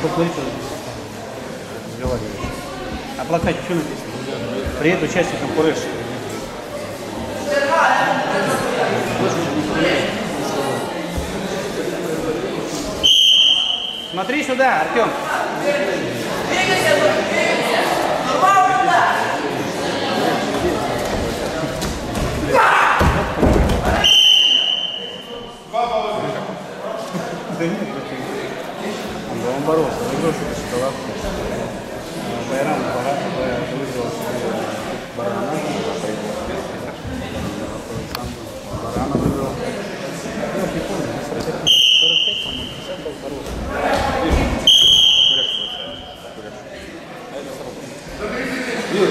посмотри, что разговариваешь. А плакать что написано? Привет участникам Курыш. Смотри сюда, Артем. Да нет, он боролся, выиграл шоколадку. Байрам выиграл барана. Барана выиграл. Ну, не помню, 45, по-моему, 50 был хороший. Юр,